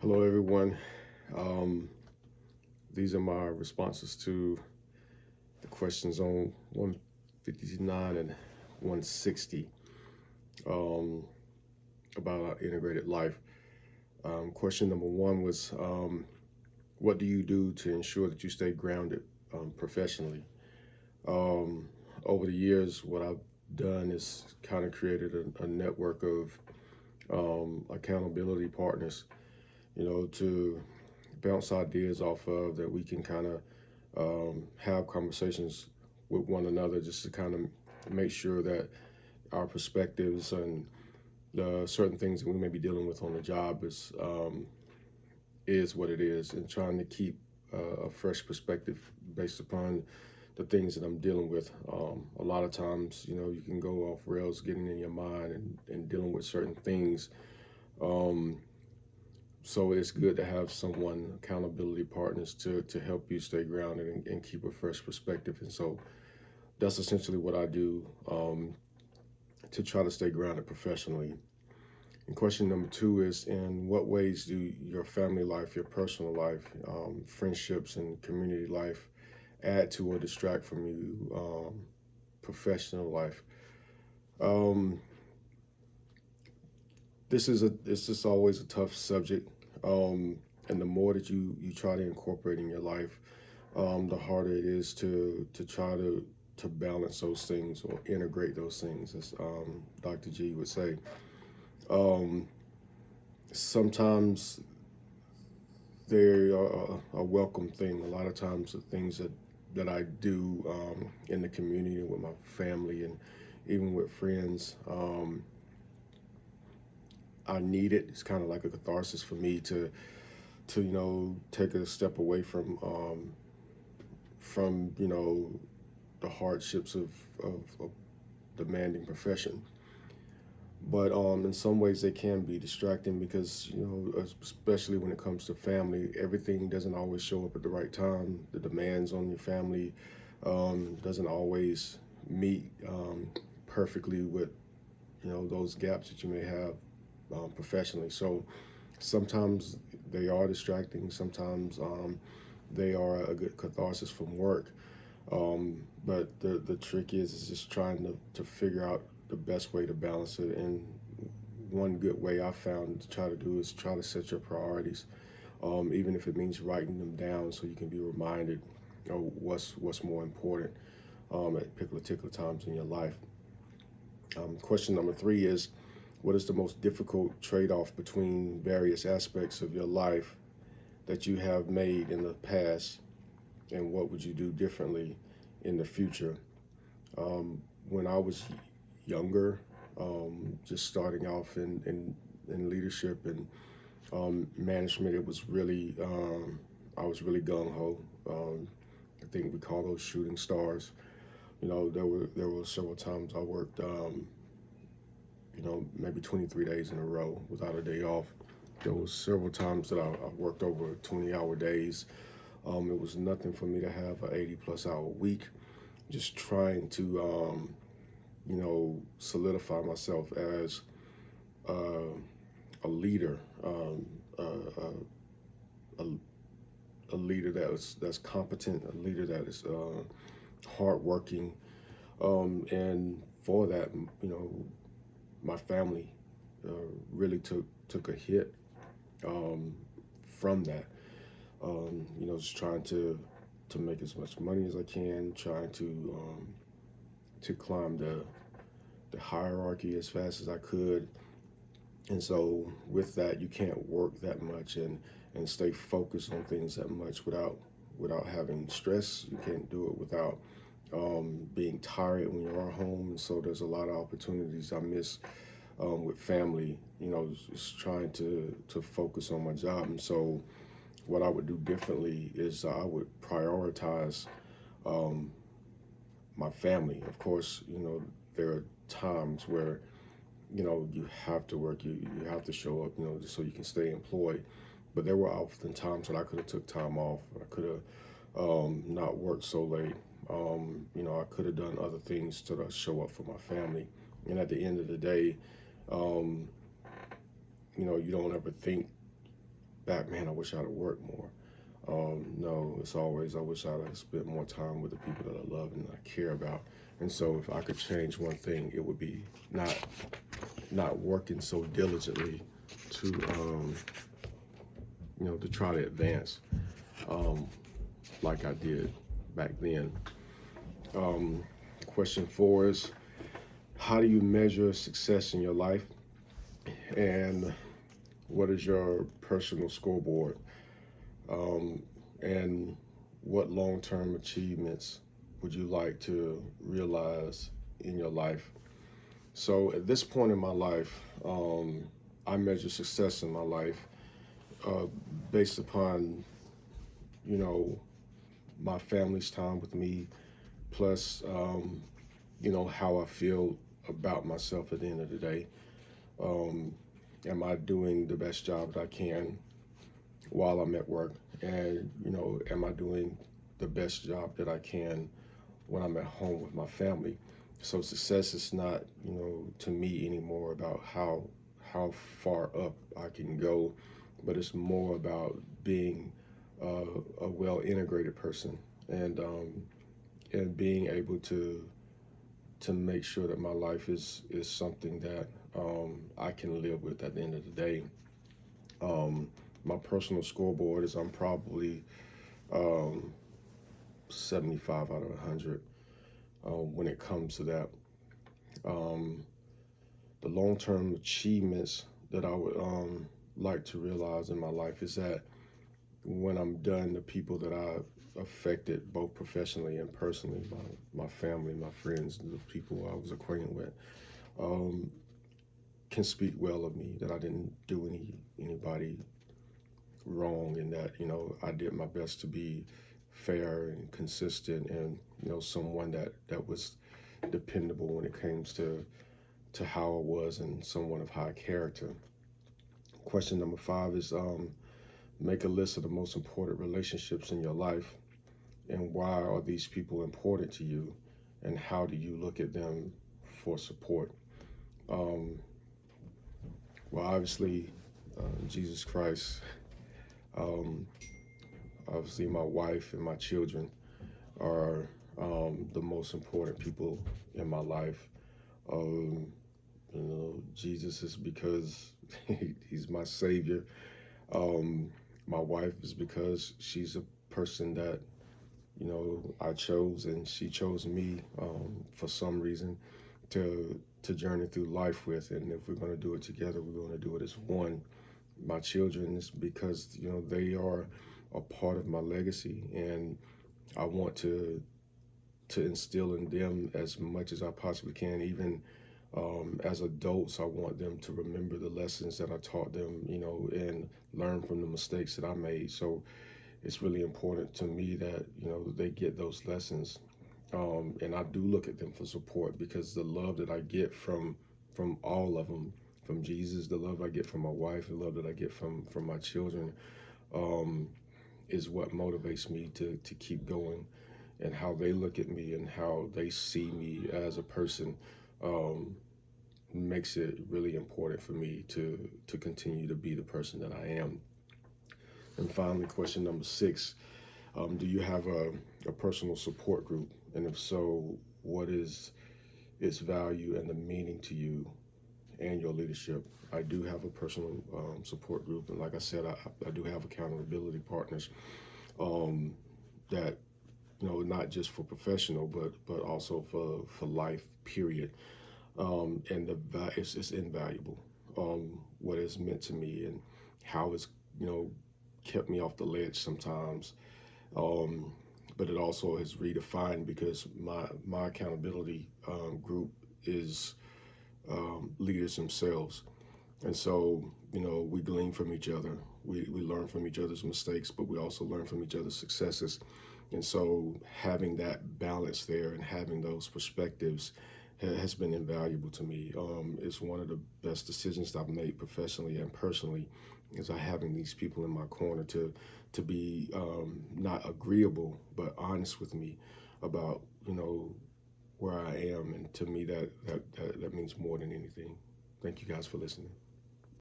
Hello, everyone. Um, these are my responses to the questions on 159 and 160 um, about our integrated life. Question number one was, what do you do to ensure that you stay grounded professionally? Um, Over the years, what I've done is kind of created a network of accountability partners, to bounce ideas off of that we can kind of have conversations with one another just to kind of make sure that our perspectives and the certain things that we may be dealing with on the job is what it is, and trying to keep a fresh perspective based upon the things that I'm dealing with. A lot of times, you can go off rails getting in your mind and dealing with certain things. Um, so it's good to have someone, accountability partners, to help you stay grounded and keep a fresh perspective. And so that's essentially what I do to try to stay grounded professionally. And question number two is, in what ways do your family life, your personal life, friendships, and community life add to or distract from you professional life? Um, this is always a tough subject, and the more that you try to incorporate in your life, the harder it is to try to balance those things or integrate those things, as Dr. G would say. Um, Sometimes they are a welcome thing. A lot of times, the things that I do in the community with my family and even with friends, I need it. It's kind of like a catharsis for me to take a step away from the hardships of demanding profession. But in some ways they can be distracting because especially when it comes to family, everything doesn't always show up at the right time. The demands on your family doesn't always meet perfectly with those gaps that you may have professionally. So sometimes they are distracting. Sometimes they are a good catharsis from work. But the trick is just trying to figure out the best way to balance it. And one good way I found to try to do is try to set your priorities, even if it means writing them down so you can be reminded of what's more important at particular times in your life. Question number three is, what is the most difficult trade-off between various aspects of your life that you have made in the past, and what would you do differently in the future? When I was younger, just starting off in leadership and management, it was really I was really gung ho. I think we call those shooting stars. There were several times I worked, maybe 23 days in a row without a day off. There was several times that I worked over 20-hour days. It was nothing for me to have an 80-plus hour week. Just trying to solidify myself as uh, a leader, a, a leader that's competent, a leader that is hardworking, and for that, my family uh, really took a hit from that. Just trying to make as much money as I can, trying to climb the hierarchy as fast as I could. And so with that, you can't work that much and stay focused on things that much without having stress. You can't do it without being tired when you are home. And so there's a lot of opportunities I miss with family. Just trying to focus on my job. And so what I would do differently is I would prioritize um, my family. Of course, there are times where you have to work, you have to show up, just so you can stay employed. But there were often times when I could have took time off. I could have not worked so late. I could have done other things to show up for my family. And at the end of the day, um, you don't ever think back, man, I wish I'd have worked more. No, it's always, I wish I'd have spent more time with the people that I love and I care about. And so if I could change one thing, it would be not working so diligently to, to try to advance um, like I did back then. Question 4 is, how do you measure success in your life? And what is your personal scoreboard? And what long-term achievements would you like to realize in your life? So at this point in my life, I measure success in my life uh, based upon, you know, my family's time with me, plus, how I feel about myself at the end of the day. Um, am I doing the best job that I can while I'm at work? And, am I doing the best job that I can when I'm at home with my family? So success is not, to me anymore about how far up I can go, but it's more about being a well integrated person and being able to make sure that my life is something that I can live with at the end of the day. Um, my personal scoreboard is I'm probably um, 75 out of 100 when it comes to that. Um, the long term achievements that I would like to realize in my life is that when I'm done, the people that I affected both professionally and personally, my family, my friends, the people I was acquainted with, um, can speak well of me, that I didn't do anybody wrong, and that I did my best to be fair and consistent, and someone that was dependable when it comes to how I was, and someone of high character. Question number 5 is make a list of the most important relationships in your life, and why are these people important to you, and how do you look at them for support? Um, well, obviously, Jesus Christ. Um, Obviously, my wife and my children are the most important people in my life. Um, Jesus is because he's my savior. My wife is because she's a person that I chose, and she chose me for some reason to journey through life with. And if we're going to do it together, we're going to do it as one. My children is because they are a part of my legacy, and I want to instill in them as much as I possibly can. Even as adults, I want them to remember the lessons that I taught them, and learn from the mistakes that I made. So it's really important to me that they get those lessons, and I do look at them for support, because the love that I get from all of them, from Jesus, the love I get from my wife, the love that I get from my children, um, is what motivates me to keep going. And how they look at me and how they see me as a person um, makes it really important for me to continue to be the person that I am. And finally, question number 6, do you have a personal support group? And if so, what is its value and the meaning to you and your leadership? I do have a personal support group, and like I said, I do have accountability partners um, that not just for professional, but also for life. Period. And it's invaluable. What it's meant to me, and how it's you know kept me off the ledge sometimes. Um, but it also has redefined, because my accountability group is leaders themselves. And so, we glean from each other. We learn from each other's mistakes, but we also learn from each other's successes. And so, having that balance there and having those perspectives has been invaluable to me. It's one of the best decisions that I've made professionally and personally, is I having these people in my corner to be not agreeable but honest with me about where I am, and to me that means more than anything. Thank you guys for listening.